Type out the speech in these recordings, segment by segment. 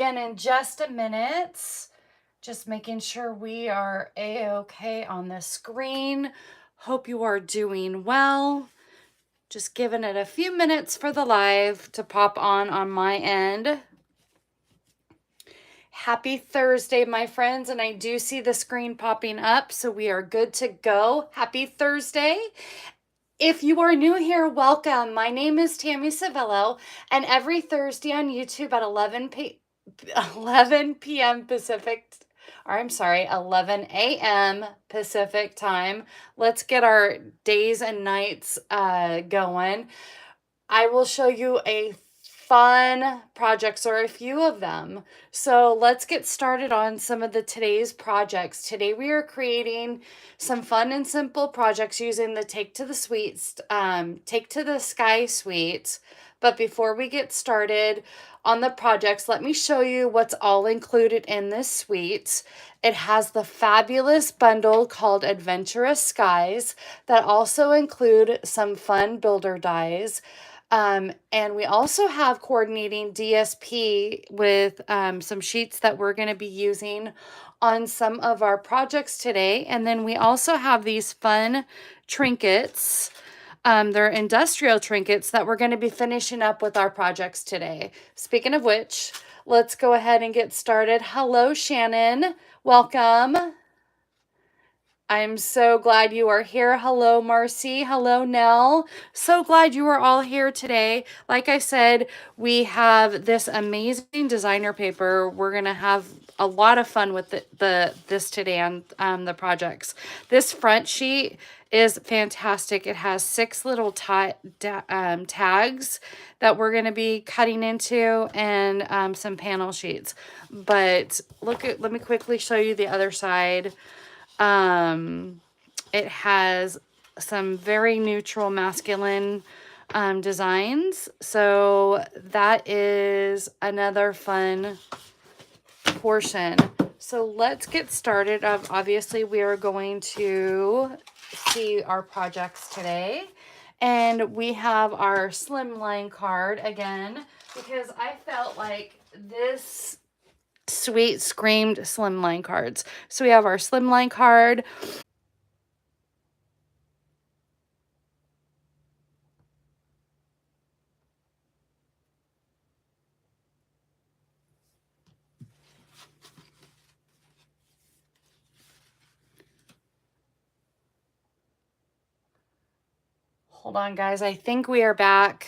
again in just a minute. Just making sure we are a-okay on the screen. Hope you are doing well. Just giving it a few minutes for the live to pop on my end. Happy Thursday, my friends, and I do see the screen popping up, so we are good to go. Happy Thursday. If you are new here, welcome. My name is Tammy Savillo, and every Thursday on YouTube at 11 p.m. Pacific, or I'm sorry, 11 a.m. Pacific time. Let's get our days and nights going. I will show you a fun projects or a few of them. So let's get started on some of today's projects. Today we are creating some fun and simple projects using the Take to the Sky suite. But before we get started on the projects, let me show you what's all included in this suite. It has the fabulous bundle called Adventurous Skies that also include some fun builder dies. And we also have coordinating DSP with some sheets that we're going to be using on some of our projects today. And then we also have these fun trinkets. They're industrial trinkets that we're going to be finishing up with our projects today. Speaking of which, let's go ahead and get started. Hello, Shannon. Welcome. I'm so glad you are here. Hello, Marcy. Hello, Nell. So glad you are all here today. Like I said, we have this amazing designer paper. We're going to have a lot of fun with this today on the projects. This front sheet is fantastic. It has 6 little tags that we're going to be cutting into and some panel sheets. But let me quickly show you the other side. It has some very neutral masculine designs. So that is another fun portion. So let's get started. Obviously, we are going to see our projects today. And we have our slimline card again, because I felt like this suite screamed slimline cards. So we have our slimline card. Hold on, guys. I think we are back.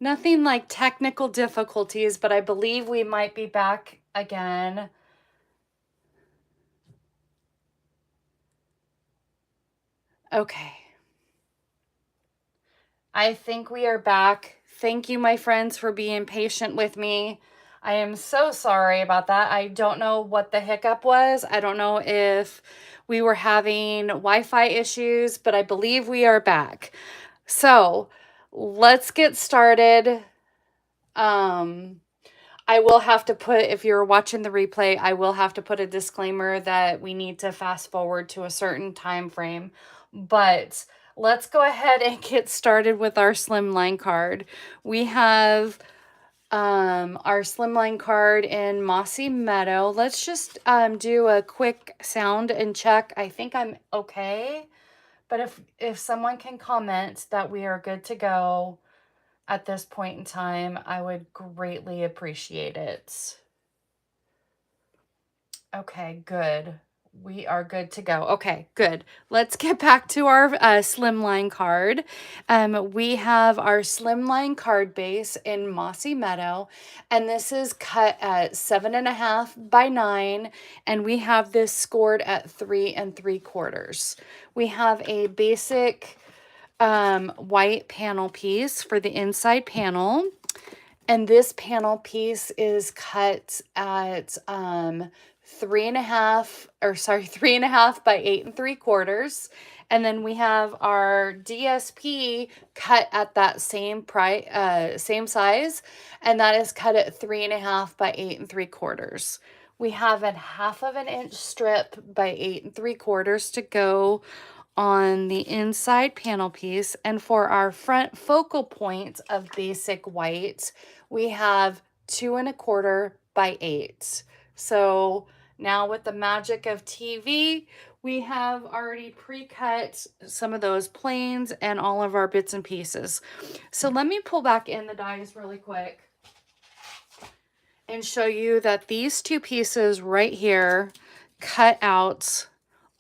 Nothing like technical difficulties, but I believe we might be back again. Okay. I think we are back. Thank you, my friends, for being patient with me. I am so sorry about that. I don't know what the hiccup was. I don't know if we were having Wi-Fi issues, but I believe we are back. So let's get started. I will have to put, if you're watching the replay, I will have to put a disclaimer that we need to fast forward to a certain time frame. But let's go ahead and get started with our slimline card. We have our slimline card in Mossy Meadow. Let's just do a quick sound and check. I think I'm okay. But if someone can comment that we are good to go at this point in time, I would greatly appreciate it. Okay, good. We are good to go. Okay, good. Let's get back to our slimline card. We have our slimline card base in Mossy Meadow, and this is cut at 7.5 by 9, and we have this scored at 3 3/4. We have a basic white panel piece for the inside panel. And this panel piece is cut at 3.5 by 8 3/4. And then we have our DSP cut at that same size, and that is cut at 3.5 by 8 3/4. We have a 1/2 inch strip by 8 3/4 to go on the inside panel piece. And for our front focal point of basic white, we have 2¼ by 8. So now with the magic of TV, we have already pre-cut some of those planes and all of our bits and pieces. So let me pull back in the dies really quick and show you that these two pieces right here cut out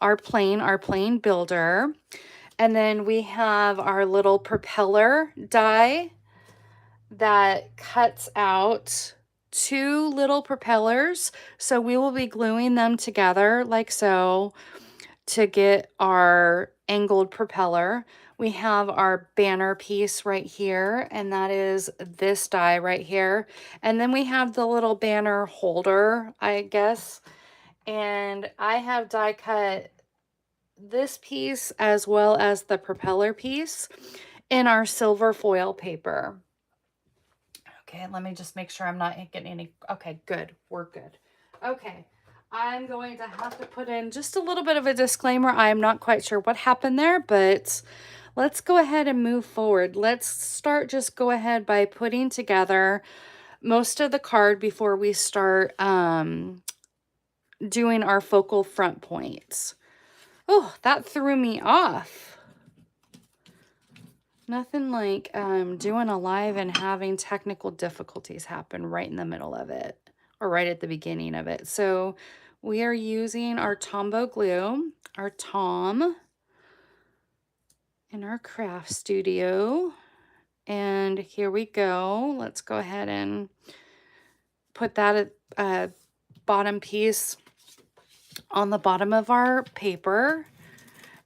our plane builder. And then we have our little propeller die that cuts out 2 little propellers. So we will be gluing them together like so to get our angled propeller. We have our banner piece right here, and that is this die right here. And then we have the little banner holder, I guess. And I have die cut this piece as well as the propeller piece in our silver foil paper. Okay, let me just make sure I'm not getting any. Okay, good. We're good. Okay, I'm going to have to put in just a little bit of a disclaimer. I'm not quite sure what happened there, but let's go ahead and move forward. Let's start, just go ahead by putting together most of the card before we start doing our focal front points. Oh, that threw me off. Nothing like doing a live and having technical difficulties happen right in the middle of it, or right at the beginning of it. So we are using our Tombow glue, our Tom, in our craft studio. And here we go. Let's go ahead and put that bottom piece on the bottom of our paper.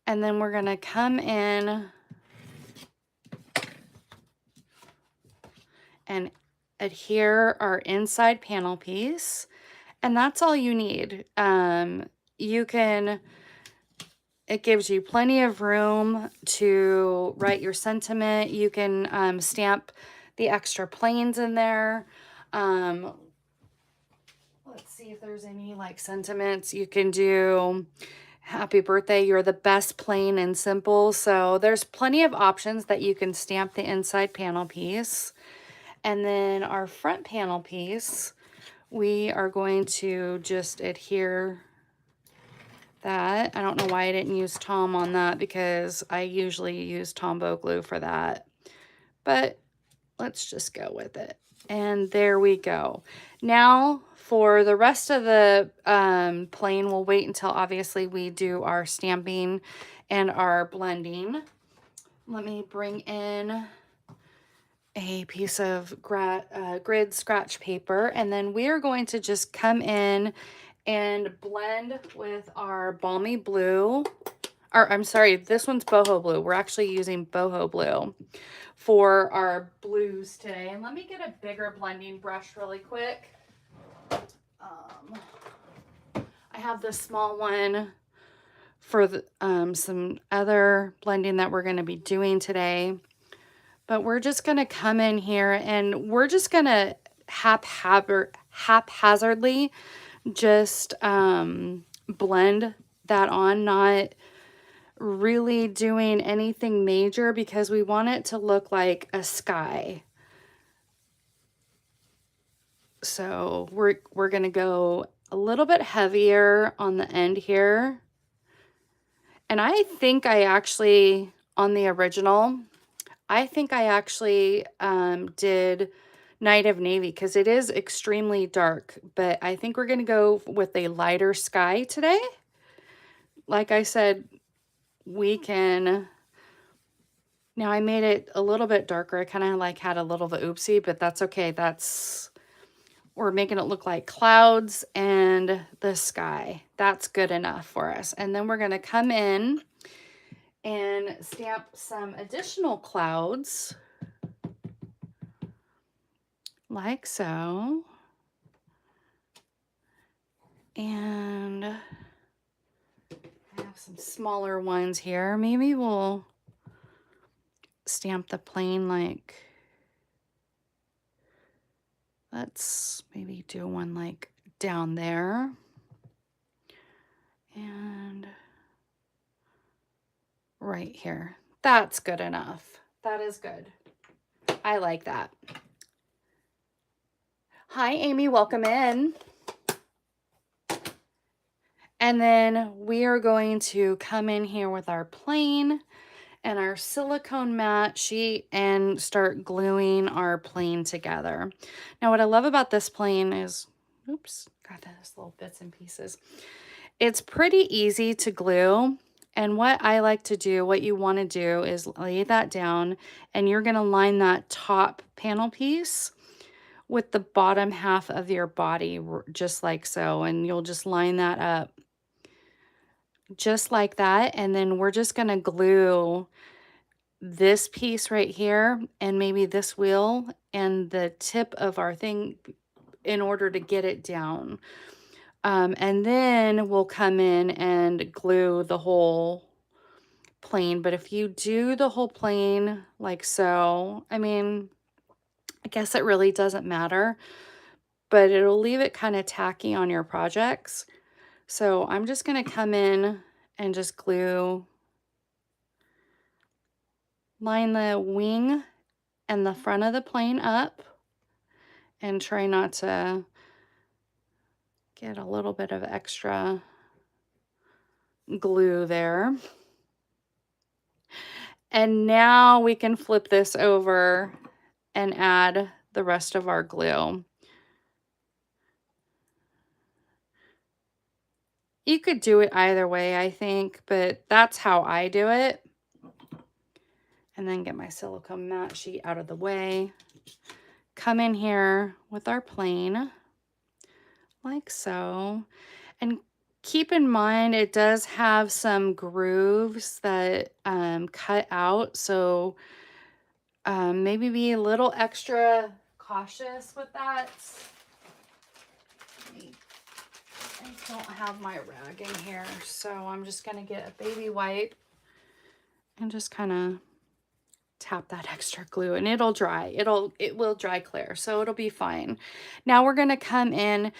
And then we're going to come in and adhere our inside panel piece. And that's all you need. It gives you plenty of room to write your sentiment. You can stamp the extra planes in there. Let's see if there's any like sentiments. You can do happy birthday, you're the best, plain and simple. So there's plenty of options that you can stamp the inside panel piece. And then our front panel piece, we are going to just adhere that. I don't know why I didn't use Tom on that, because I usually use Tombow glue for that. But let's just go with it. And there we go. Now for the rest of the plane, we'll wait until obviously we do our stamping and our blending. Let me bring in a piece of grid scratch paper, and then we are going to just come in and blend with our balmy blue, or I'm sorry, this one's boho blue. We're actually using boho blue for our blues today. And let me get a bigger blending brush really quick. I have this small one for the, some other blending that we're going to be doing today. But we're just going to come in here and we're just going to haphazardly just blend that on, not really doing anything major, because we want it to look like a sky. So we're going to go a little bit heavier on the end here. And I think I actually, on the original, I think I actually did Night of Navy, because it is extremely dark, but I think we're going to go with a lighter sky today. Like I said, we can, now I made it a little bit darker. I kind of like had a little of a oopsie, but that's okay. We're making it look like clouds and the sky. That's good enough for us. And then we're going to come in and stamp some additional clouds like so. And I have some smaller ones here. Maybe we'll stamp the plane like, let's maybe do one like down there. And right here. That's good enough. That is good. I like that. Hi, Amy, welcome in. And then we are going to come in here with our plane and our silicone mat sheet and start gluing our plane together. Now, what I love about this plane is, oops, got those little bits and pieces. It's pretty easy to glue. And what I like to do, what you want to do is lay that down, and you're going to line that top panel piece with the bottom half of your body, just like so. And you'll just line that up just like that. And then we're just going to glue this piece right here and maybe this wheel and the tip of our thing in order to get it down. And then we'll come in and glue the whole plane. But if you do the whole plane like so, I mean, I guess it really doesn't matter, but it'll leave it kind of tacky on your projects. So I'm just going to come in and just glue, line the wing and the front of the plane up, and try not to get a little bit of extra glue there. And now we can flip this over and add the rest of our glue. You could do it either way, I think, but that's how I do it. And then get my silicone mat sheet out of the way. Come in here with our plane, like so. And keep in mind, it does have some grooves that cut out, so maybe be a little extra cautious with that. I don't have my rag in here, so I'm just going to get a baby wipe and just kind of tap that extra glue, and it'll dry. It will dry clear, so it'll be fine. Now we're going to come in.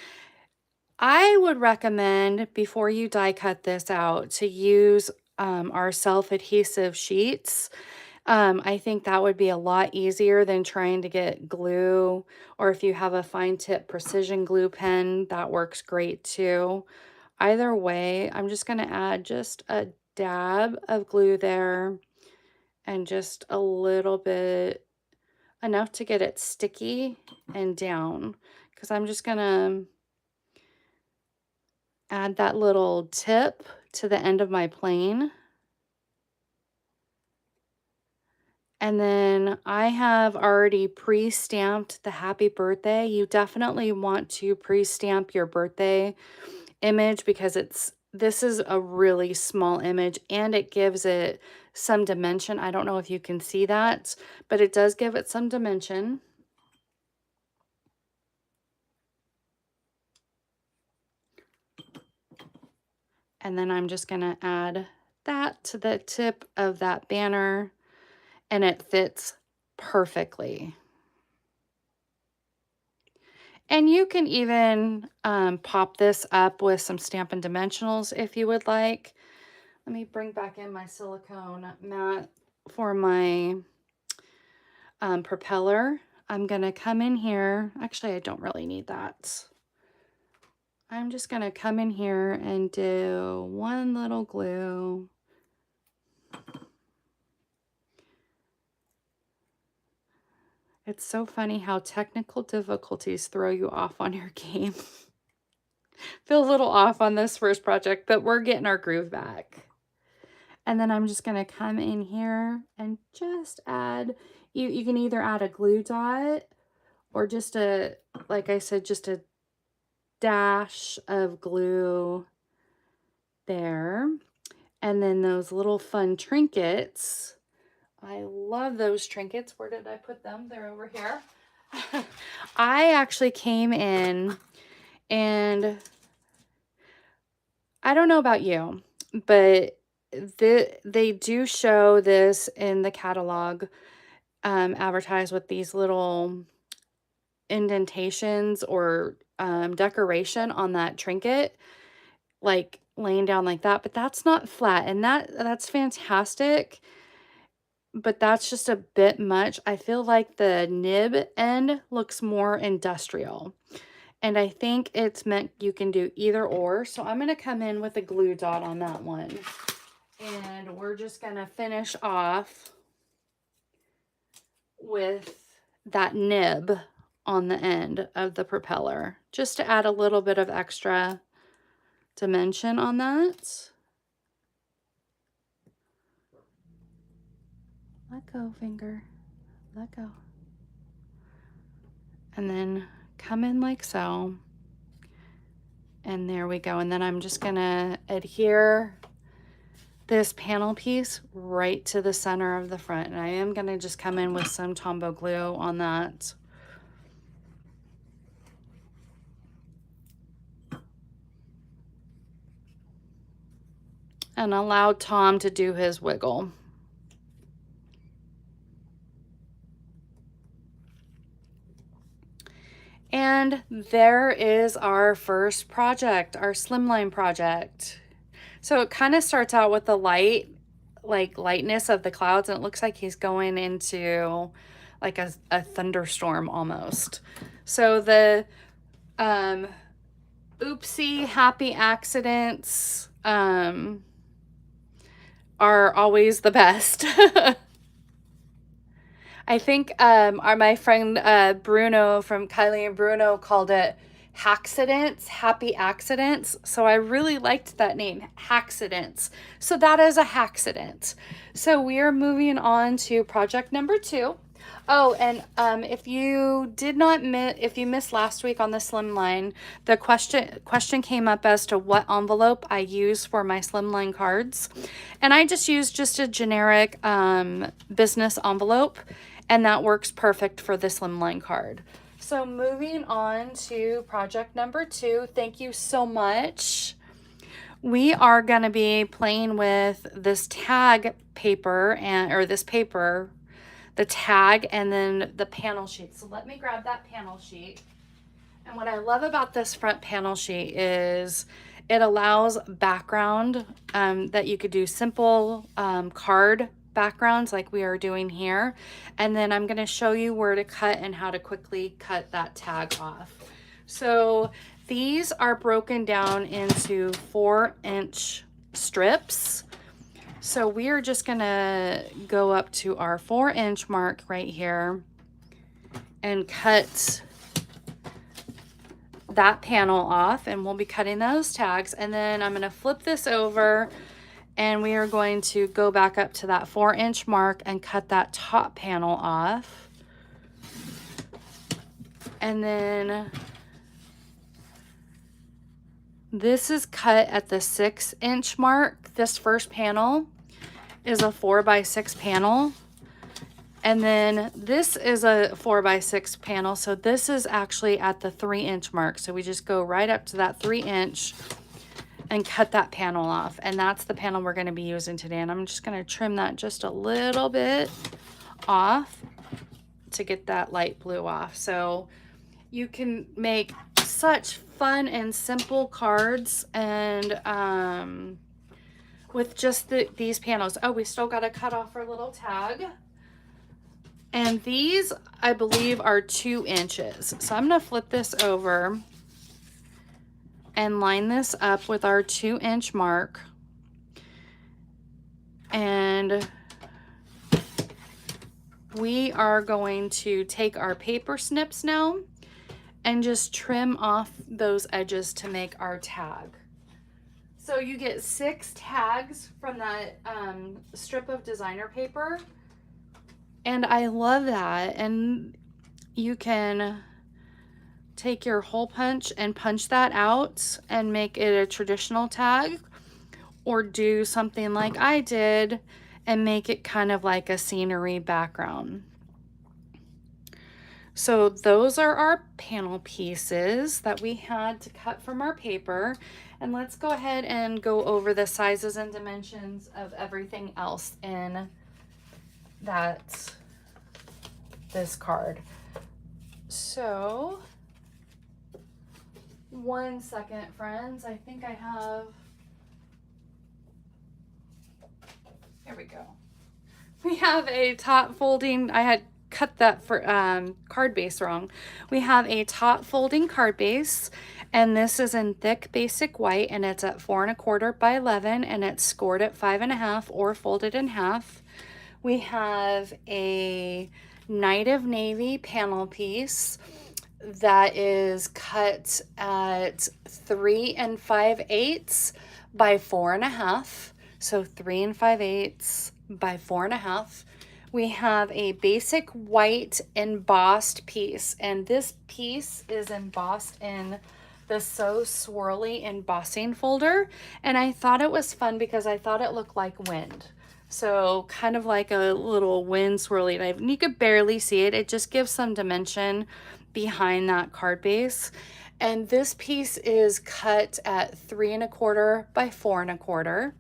I would recommend, before you die cut this out, to use our self-adhesive sheets. I think that would be a lot easier than trying to get glue, or if you have a fine tip precision glue pen, that works great too. Either way, I'm just going to add just a dab of glue there and just a little bit, enough to get it sticky and down, because I'm just going to add that little tip to the end of my plane. And then I have already pre-stamped the happy birthday. You definitely want to pre-stamp your birthday image because this is a really small image and it gives it some dimension. I don't know if you can see that, but it does give it some dimension. And then I'm just going to add that to the tip of that banner, and it fits perfectly. And you can even pop this up with some Stampin' Dimensionals if you would like. Let me bring back in my silicone mat for my propeller. I'm going to come in here. Actually, I don't really need that. I'm just going to come in here and do one little glue. It's so funny how technical difficulties throw you off on your game. Feel a little off on this first project, but we're getting our groove back. And then I'm just going to come in here and just add, you can either add a glue dot or just a, like I said, just a dash of glue there. And then those little fun trinkets. I love those trinkets. Where did I put them? They're over here. I actually came in and I don't know about you, but they do show this in the catalog, advertised with these little indentations or decoration on that trinket. Like, laying down like that, but that's not flat, and that's fantastic, but that's just a bit much. I feel like the nib end looks more industrial, and I think it's meant you can do either or, so I'm gonna come in with a glue dot on that one, and we're just gonna finish off with that nib on the end of the propeller, just to add a little bit of extra dimension on that. Let go, finger. Let go. And then come in like so. And there we go. And then I'm just gonna adhere this panel piece right to the center of the front. And I am gonna just come in with some Tombow glue on that. And allow Tom to do his wiggle. And there is our first project, our slimline project. So it kind of starts out with the lightness of the clouds, and it looks like he's going into like a thunderstorm almost. So the oopsie happy accidents are always the best. I think my friend Bruno from Kylie and Bruno called it Hackcidents, happy accidents. So I really liked that name, Hackcidents. So that is a hackcident. So we are moving on to project number 2. Oh, and if you missed last week on the slimline, the question came up as to what envelope I use for my slimline cards, and I just used a generic business envelope, and that works perfect for the slimline card. So moving on to project number 2, thank you so much. We are going to be playing with this tag paper the tag, and then the panel sheet. So let me grab that panel sheet. And what I love about this front panel sheet is it allows background that you could do simple card backgrounds like we are doing here. And then I'm going to show you where to cut and how to quickly cut that tag off. So these are broken down into 4-inch strips. So we are just gonna go up to our 4-inch mark right here and cut that panel off, and we'll be cutting those tags. And then I'm gonna flip this over, and we are going to go back up to that 4-inch mark and cut that top panel off. And then this is cut at the 6-inch mark. This first panel is a 4x6 panel, and then this is a 4x6 panel, so this is actually at the 3-inch mark. So we just go right up to that 3-inch and cut that panel off, and that's the panel we're going to be using today. And I'm just going to trim that just a little bit off to get that light blue off. So you can make such fun and simple cards, and with just these panels. Oh, we still got to cut off our little tag. And these, I believe, are 2 inches. So I'm going to flip this over and line this up with our 2-inch mark. And we are going to take our paper snips now and just trim off those edges to make our tag. So you get 6 tags from that strip of designer paper, and I love that. And you can take your hole punch and punch that out and make it a traditional tag, or do something like I did and make it kind of like a scenery background. So those are our panel pieces that we had to cut from our paper. And let's go ahead and go over the sizes and dimensions of everything else in this card. So, one second, friends. I think I have we go. We have a top folding, I had cut that for card base wrong. We have a top folding card base, and this is in thick basic white, and it's at 4 1/4 by 11, and it's scored at 5 1/2 or folded in half. We have a Night of Navy panel piece that is cut at 3 5/8 by 4 1/2. So 3 5/8 by 4 1/2. We have a basic white embossed piece, and this piece is embossed in the So Swirly embossing folder, and I thought it was fun because I thought it looked like wind. So kind of like a little wind swirly knife, and you could barely see it. It just gives some dimension behind that card base. And this piece is cut at 3 1/4 by 4 1/4.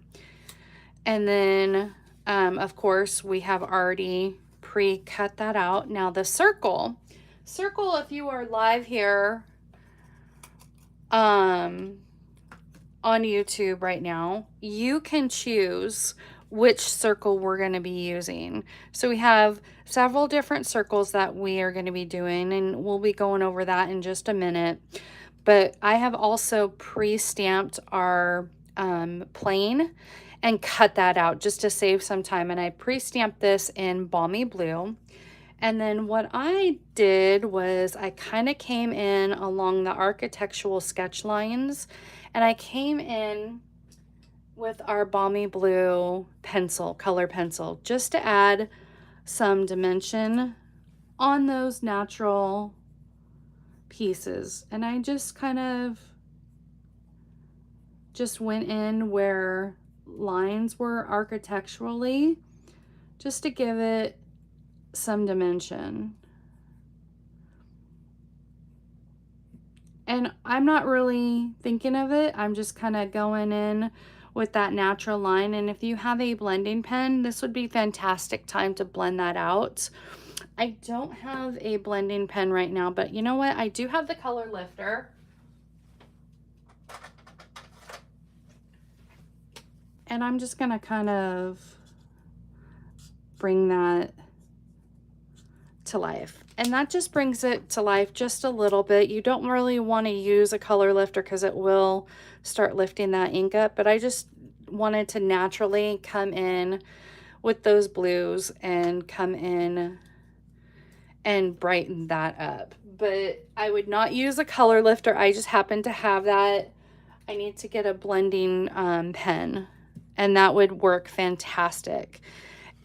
And then, of course, we have already pre-cut that out. Now the circle, if you are live here on YouTube right now, you can choose which circle we're going to be using. So we have several different circles that we are going to be doing, and we'll be going over that in just a minute. But I have also pre-stamped our plane and cut that out just to save some time. And I pre-stamped this in Balmy Blue. And then what I did was I kind of came in along the architectural sketch lines, and I came in with our Balmy Blue pencil, color pencil, just to add some dimension on those natural pieces. And I just kind of just went in where lines were architecturally, just to give it some dimension. And I'm not really thinking of it, I'm just kind of going in with that natural line. And if you have a blending pen, this would be fantastic time to blend that out. I don't have a blending pen right now, but you know what? I do have the color lifter. And I'm just gonna kind of bring that to life. And that just brings it to life just a little bit. You don't really want to use a color lifter because it will start lifting that ink up, but I just wanted to naturally come in with those blues and come in and brighten that up. But I would not use a color lifter. I just happen to have that. I need to get a blending pen, and that would work fantastic.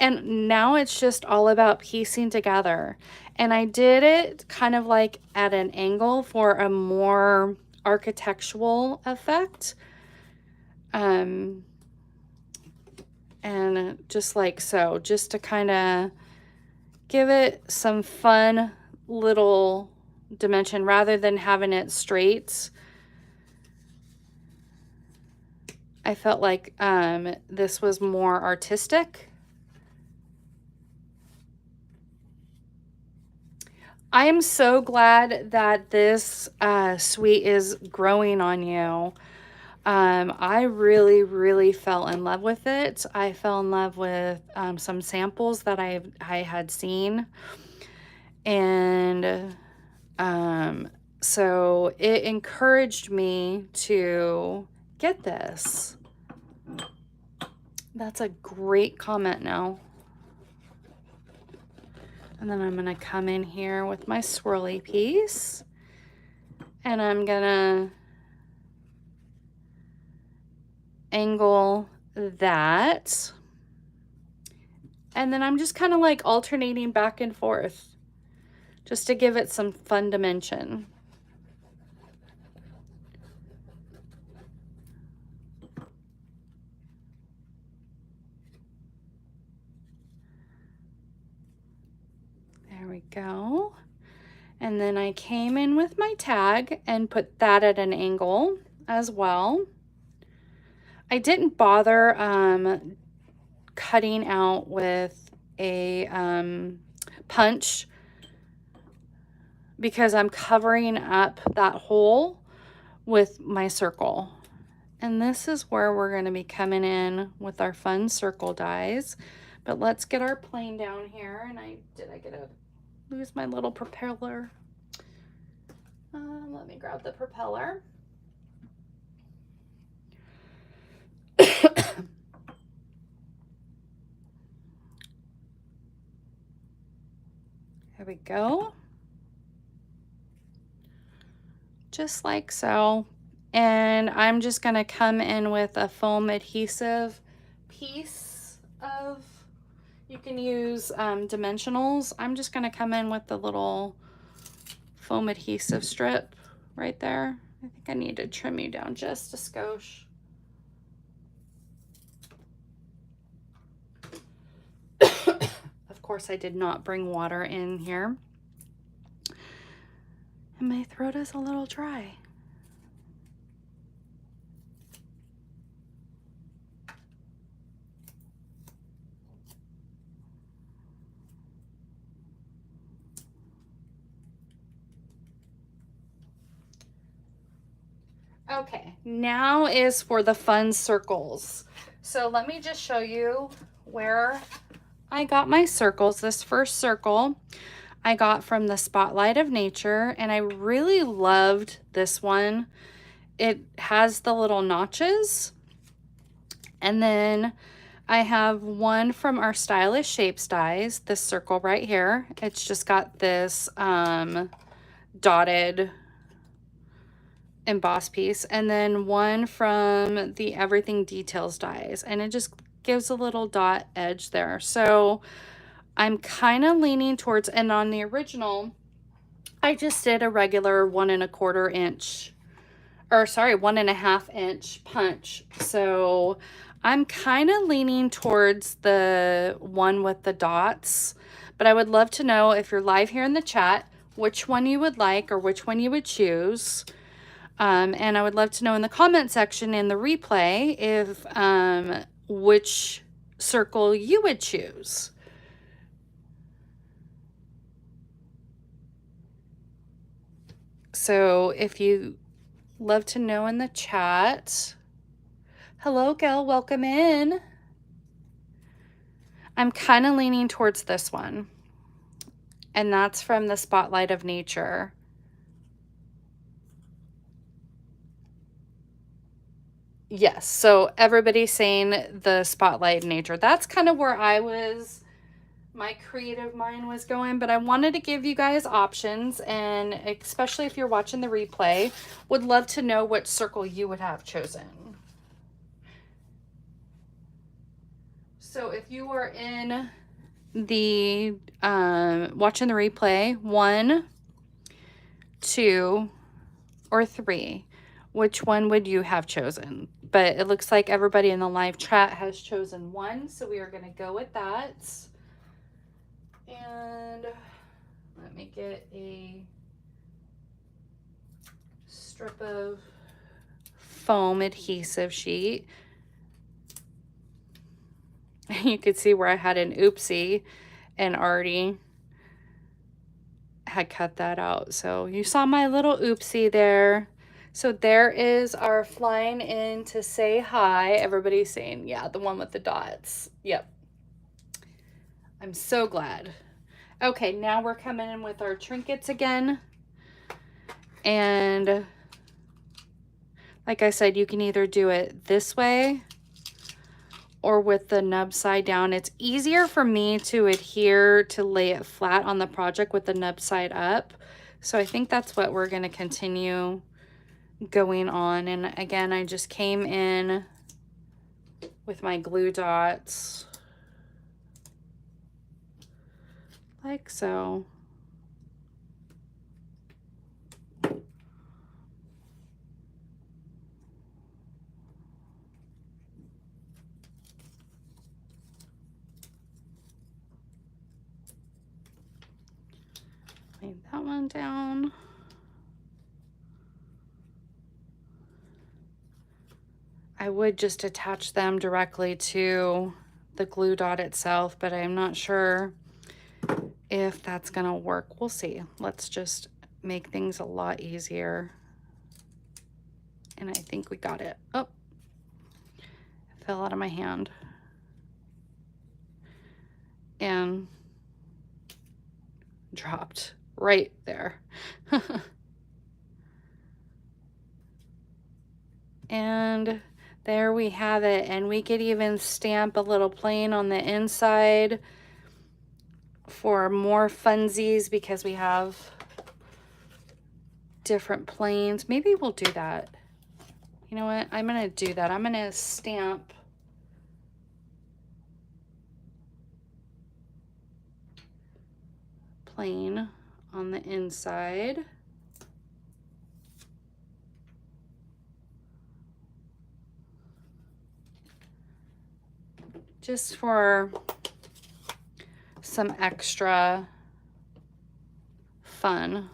And now it's just all about piecing together. And I did it kind of like at an angle for a more architectural effect. And just like so, just to kind of give it some fun little dimension rather than having it straight. I felt like this was more artistic. I am so glad that this suite is growing on you. I really fell in love with it. I fell in love with some samples that I had seen. And so it encouraged me to get this. That's a great comment now. And then I'm gonna come in here with my swirly piece, and I'm gonna angle that. And then I'm just kind of like alternating back and forth just to give it some fun dimension. There we go. And then I came in with my tag and put that at an angle as well. I didn't bother cutting out with a punch because I'm covering up that hole with my circle. And this is where we're going to be coming in with our fun circle dies. But let's get our plane down here. And did I lose my little propeller? Let me grab the propeller. There we go. Just like so. And I'm just going to come in with a foam adhesive piece of, you can use dimensionals. I'm just going to come in with the little foam adhesive strip right there. I think I need to trim you down just a skosh. Of course, I did not bring water in here. And my throat is a little dry. Okay, now is for the fun circles. So let me just show you where I got my circles. This first circle I got from the Spotlight of Nature, and I really loved this one. It has the little notches. And then I have one from our Stylish Shapes dies, this circle right here. It's just got this dotted emboss piece, and then one from the Everything Details dies, and it just gives a little dot edge there. So I'm kind of leaning towards, and on the original I just did a regular 1¼ inch, or sorry, 1½ inch punch. So I'm kind of leaning towards the one with the dots, but I would love to know if you're live here in the chat which one you would like or which one you would choose. And I would love to know in the comment section in the replay if which circle you would choose. So if you love to know in the chat. Hello, Gail, welcome in. I'm kind of leaning towards this one, and that's from the Spotlight of Nature. Yes, so everybody's saying the Spotlight of Nature. That's kind of where my creative mind was going, but I wanted to give you guys options, and especially if you're watching the replay, would love to know which circle you would have chosen. So if you are in the watching the replay, 1, 2, or 3, which one would you have chosen? But it looks like everybody in the live chat has chosen 1, so we are going to go with that. And let me get a strip of foam adhesive sheet. You could see where I had an oopsie and already had cut that out. So you saw my little oopsie there. So there is our flying in to say hi. Everybody's saying, yeah, the one with the dots. Yep. I'm so glad. Okay, now we're coming in with our trinkets again. And like I said, you can either do it this way or with the nub side down. It's easier for me to adhere to lay it flat on the project with the nub side up. So I think that's what we're going to continue going on. And again, I just came in with my glue dots like so. Lay that one down. I would just attach them directly to the glue dot itself, but I'm not sure if that's gonna work. We'll see. Let's just make things a lot easier. And I think we got it. Oh, fell out of my hand. And dropped right there. And there we have it. And we could even stamp a little plane on the inside for more funsies because we have different planes. Maybe we'll do that. You know what? I'm going to do that. I'm going to stamp plane on the inside. Just for some extra fun.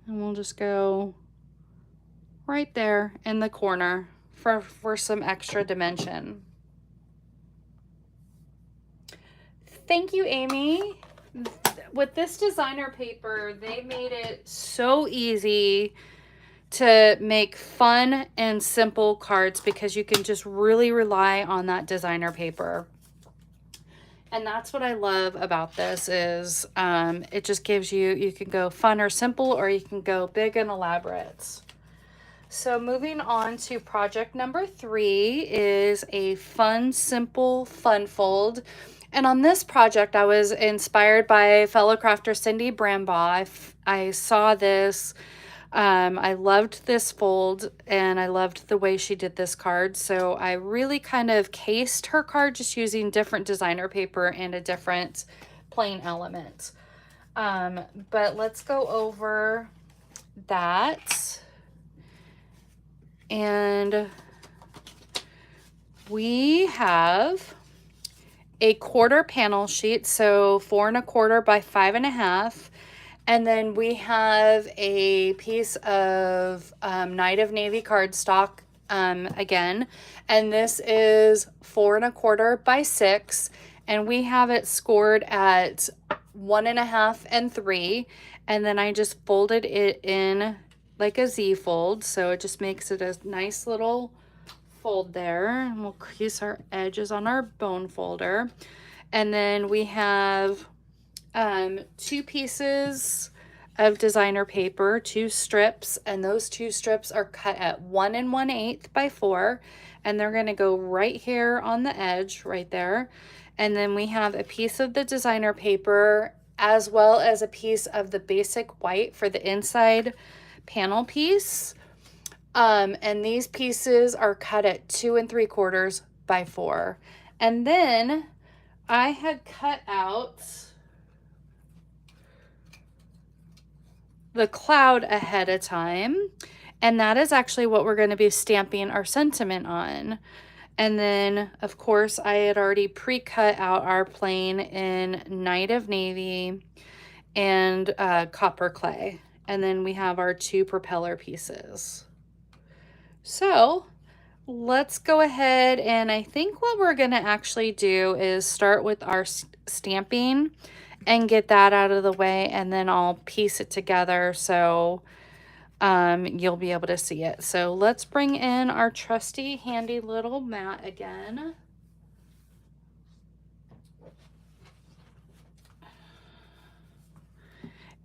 And we'll just go right there in the corner for some extra dimension. Thank you, Amy. With this designer paper, they made it so easy to make fun and simple cards because you can just really rely on that designer paper. And that's what I love about this is it just gives you can go fun or simple, or you can go big and elaborate. So moving on to project number 3 is a fun, simple fun fold. And on this project, I was inspired by fellow crafter Cindy Brambaugh. I saw this. I loved this fold and I loved the way she did this card. So I really kind of cased her card just using different designer paper and a different plain element. But let's go over that. And we have a quarter panel sheet, so 4 1/4 by 5 1/2. And then we have a piece of Night of Navy cardstock again. And this is 4 1/4 by 6. And we have it scored at 1 1/2 and 3. And then I just folded it in like a Z fold. So it just makes it a nice little fold there. And we'll crease our edges on our bone folder. And then we have 2 pieces of designer paper, 2 strips, and those 2 strips are cut at 1 1/8 by 4, and they're going to go right here on the edge right there. And then we have a piece of the designer paper as well as a piece of the basic white for the inside panel piece. And these pieces are cut at 2 3/4 by 4. And then I had cut out the cloud ahead of time, and that is actually what we're going to be stamping our sentiment on. And then of course I had already pre-cut out our plane in Night of Navy and copper clay, and then we have our 2 propeller pieces. So let's go ahead, and I think what we're going to actually do is start with our stamping and get that out of the way, and then I'll piece it together so you'll be able to see it. So let's bring in our trusty handy little mat again.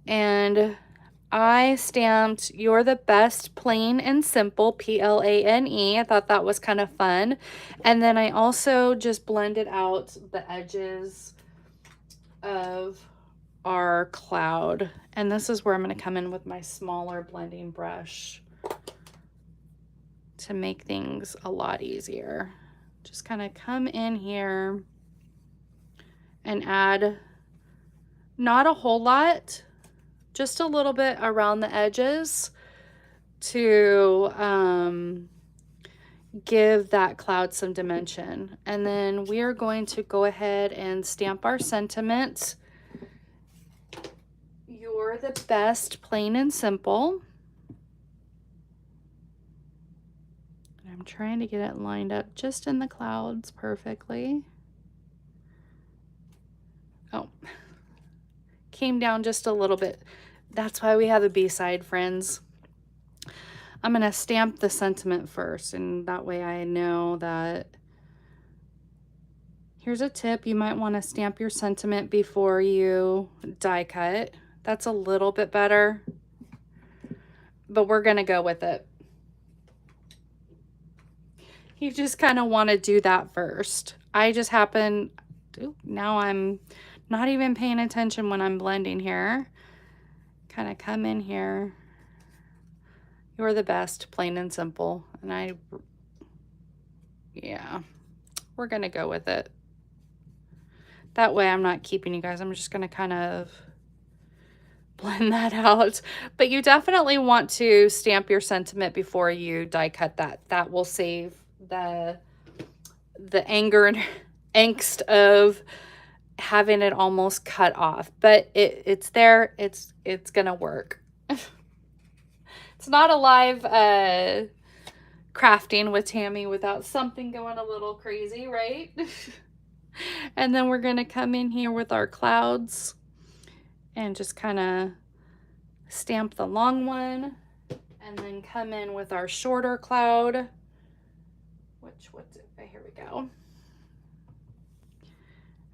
And I stamped "You're the Best Plain and Simple," PLANE. I thought that was kind of fun. And then I also just blended out the edges of our cloud. And this is where I'm going to come in with my smaller blending brush to make things a lot easier. Just kind of come in here and add not a whole lot, just a little bit around the edges to give that cloud some dimension. And then we are going to go ahead and stamp our sentiment. "You're the best, plain and simple." I'm trying to get it lined up just in the clouds perfectly. Oh, came down just a little bit. That's why we have a B-side, friends. I'm going to stamp the sentiment first, and that way I know that. Here's a tip. You might want to stamp your sentiment before you die cut. That's a little bit better, but we're going to go with it. You just kind of want to do that first. I just happen, now I'm not even paying attention when I'm blending here. Kind of come in here. You're the best, plain and simple. And yeah, we're going to go with it. That way I'm not keeping you guys. I'm just going to kind of blend that out. But you definitely want to stamp your sentiment before you die cut that. That will save the anger and angst of having it almost cut off. But it's there. It's going to work. It's not a live crafting with Tammy without something going a little crazy, right? And then we're going to come in here with our clouds and just kind of stamp the long one, and then come in with our shorter cloud, what's it? Here we go.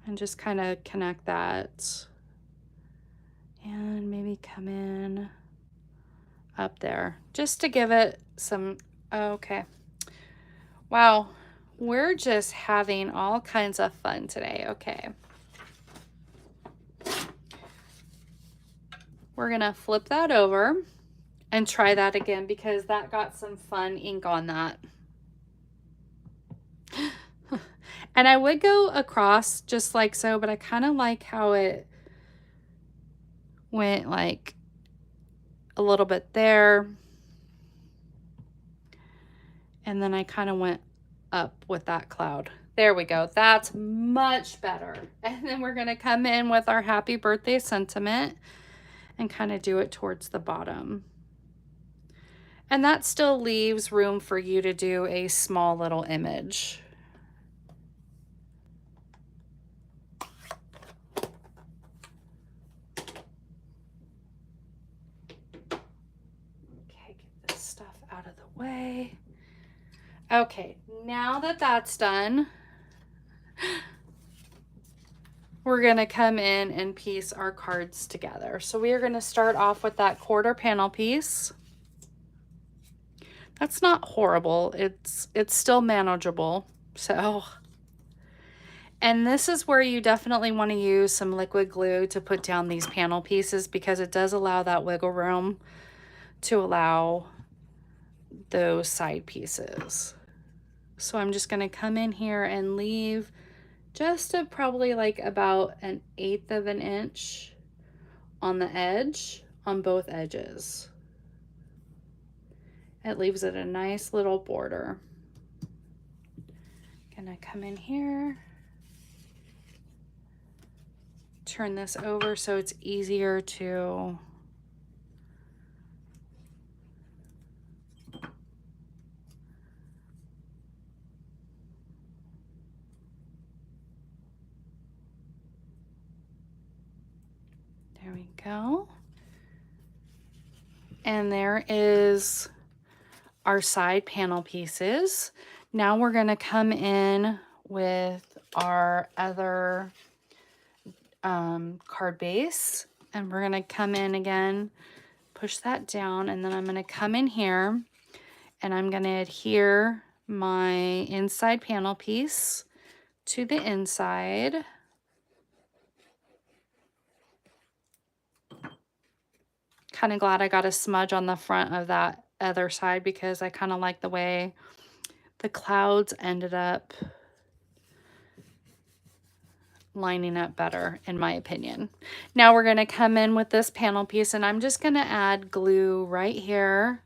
And just kind of connect that. And maybe come in up there just to give it some, okay. Wow, we're just having all kinds of fun today. Okay. We're gonna flip that over and try that again because that got some fun ink on that. And I would go across just like so, but I kind of like how it went like a little bit there. And then I kind of went up with that cloud. There we go. That's much better. And then we're going to come in with our happy birthday sentiment and kind of do it towards the bottom. And that still leaves room for you to do a small little image. Okay, get this stuff out of the way. Okay, now that that's done, we're going to come in and piece our cards together. So we are going to start off with that quarter panel piece. That's not horrible. It's still manageable. So, and this is where you definitely want to use some liquid glue to put down these panel pieces because it does allow that wiggle room to allow those side pieces. So I'm just going to come in here and leave just probably like about 1/8 of an inch on the edge, on both edges. It leaves it a nice little border. Gonna come in here, turn this over so it's easier to there we go. And there is our side panel pieces. Now we're going to come in with our other card base, and we're going to come in again, push that down, and then I'm going to come in here and I'm going to adhere my inside panel piece to the inside. Kind of glad I got a smudge on the front of that other side because I kind of like the way the clouds ended up lining up better, in my opinion. Now we're going to come in with this panel piece, and I'm just going to add glue right here,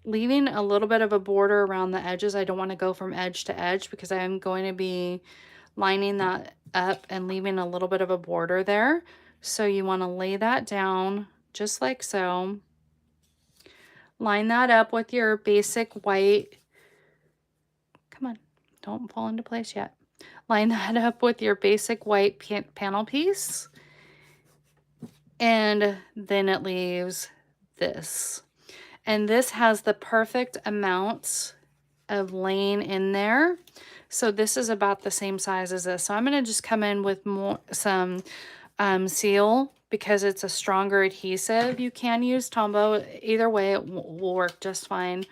leaving a little bit of a border around the edges. I don't want to go from edge to edge because I'm going to be lining that up and leaving a little bit of a border there. So you want to lay that down just like so. Line that up with your basic white. Come on, don't fall into place yet. Line that up with your basic white panel piece. And then it leaves this. And this has the perfect amount of lane in there. So this is about the same size as this. So I'm going to just come in with some seal because it's a stronger adhesive. You can use Tombow. Either way, it will work just fine.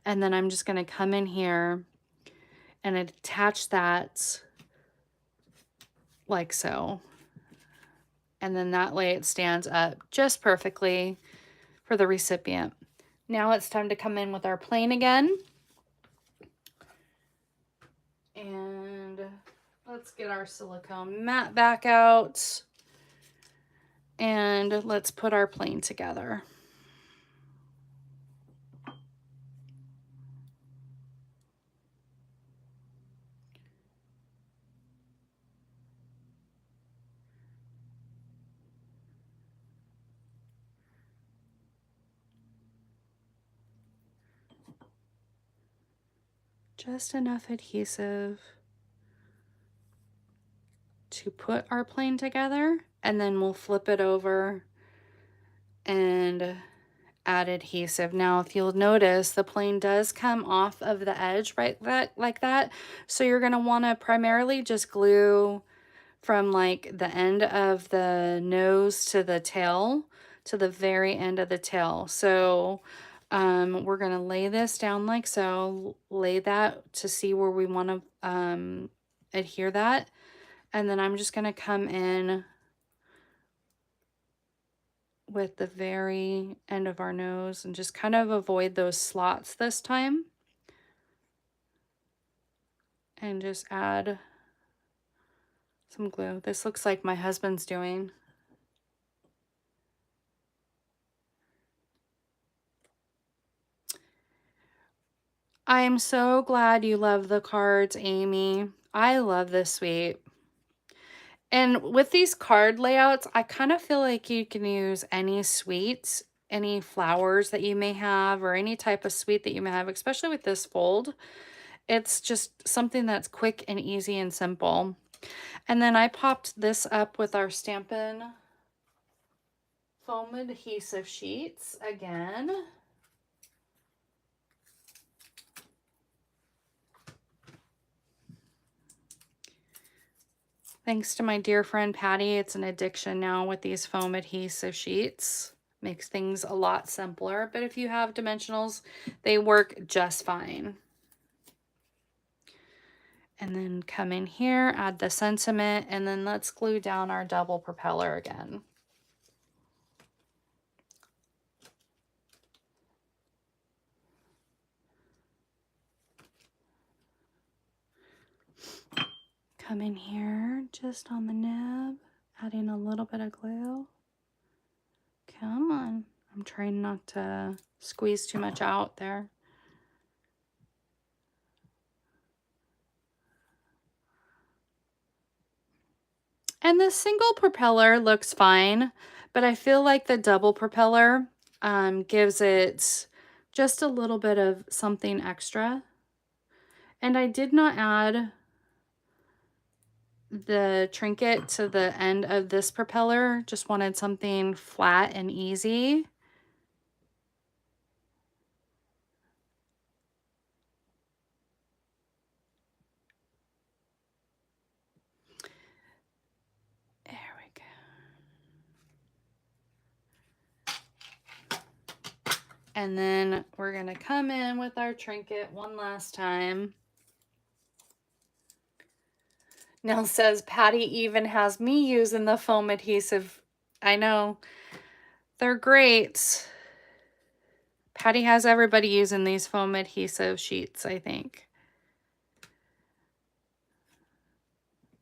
And then I'm just going to come in here and attach that like so. And then that way it stands up just perfectly for the recipient. Now it's time to come in with our plane again. And let's get our silicone mat back out. And let's put our plane together. Just enough adhesive to put our plane together, and then we'll flip it over and add adhesive. Now, if you'll notice, the plane does come off of the edge right like that. So you're going to want to primarily just glue from like the end of the nose to the tail to the very end of the tail. So we're going to lay this down like so, lay that to see where we want to adhere that. And then I'm just going to come in with the very end of our nose and just kind of avoid those slots this time. And just add some glue. This looks like my husband's doing. I am so glad you love the cards, Amy. I love this suite. And with these card layouts, I kind of feel like you can use any sweets, any flowers that you may have, or any type of sweet that you may have, especially with this fold. It's just something that's quick and easy and simple. And then I popped this up with our Stampin' foam adhesive sheets again. Thanks to my dear friend Patty, it's an addiction now with these foam adhesive sheets. Makes things a lot simpler, but if you have dimensionals, they work just fine. And then come in here, add the sentiment, and then let's glue down our double propeller again. Come in here, just on the nib, adding a little bit of glue. Come on. I'm trying not to squeeze too much out there. And the single propeller looks fine, but I feel like the double propeller gives it just a little bit of something extra. And I did not add the trinket to the end of this propeller. Just wanted something flat and easy. There we go. And then we're going to come in with our trinket one last time. Nell says, Patty even has me using the foam adhesive. I know. They're great. Patty has everybody using these foam adhesive sheets, I think.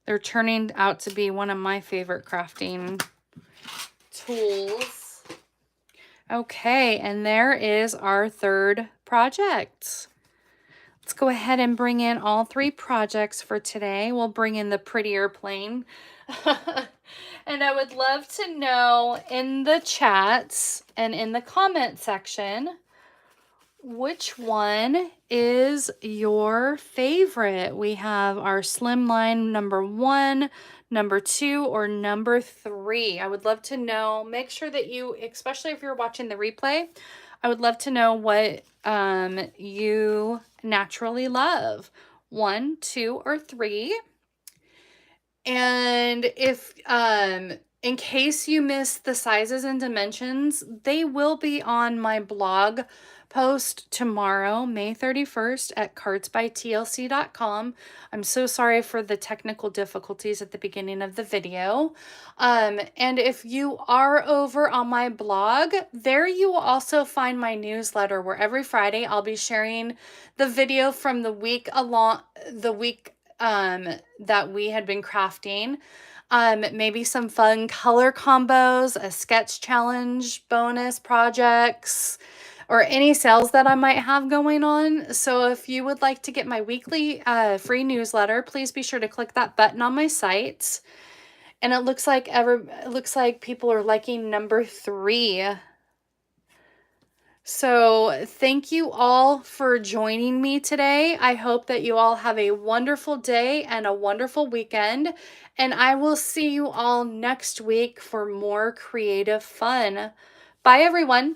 They're turning out to be one of my favorite crafting tools. Okay, and there is our third project. Let's go ahead and bring in all three projects for today. We'll bring in the prettier plane. And I would love to know in the chats and in the comment section, which one is your favorite? We have our slimline number 1, number 2, or number 3. I would love to know. Make sure that you, especially if you're watching the replay, I would love to know what you naturally love. 1, 2, or 3. And if in case you missed the sizes and dimensions, they will be on my blog post tomorrow, May 31st at cardsbytlc.com. I'm so sorry for the technical difficulties at the beginning of the video. And if you are over on my blog, there you will also find my newsletter where every Friday I'll be sharing the video from the week that we had been crafting. Maybe some fun color combos, a sketch challenge, bonus projects, or any sales that I might have going on. So if you would like to get my weekly free newsletter, please be sure to click that button on my site. And it looks like people are liking number 3. So thank you all for joining me today. I hope that you all have a wonderful day and a wonderful weekend. And I will see you all next week for more creative fun. Bye, everyone.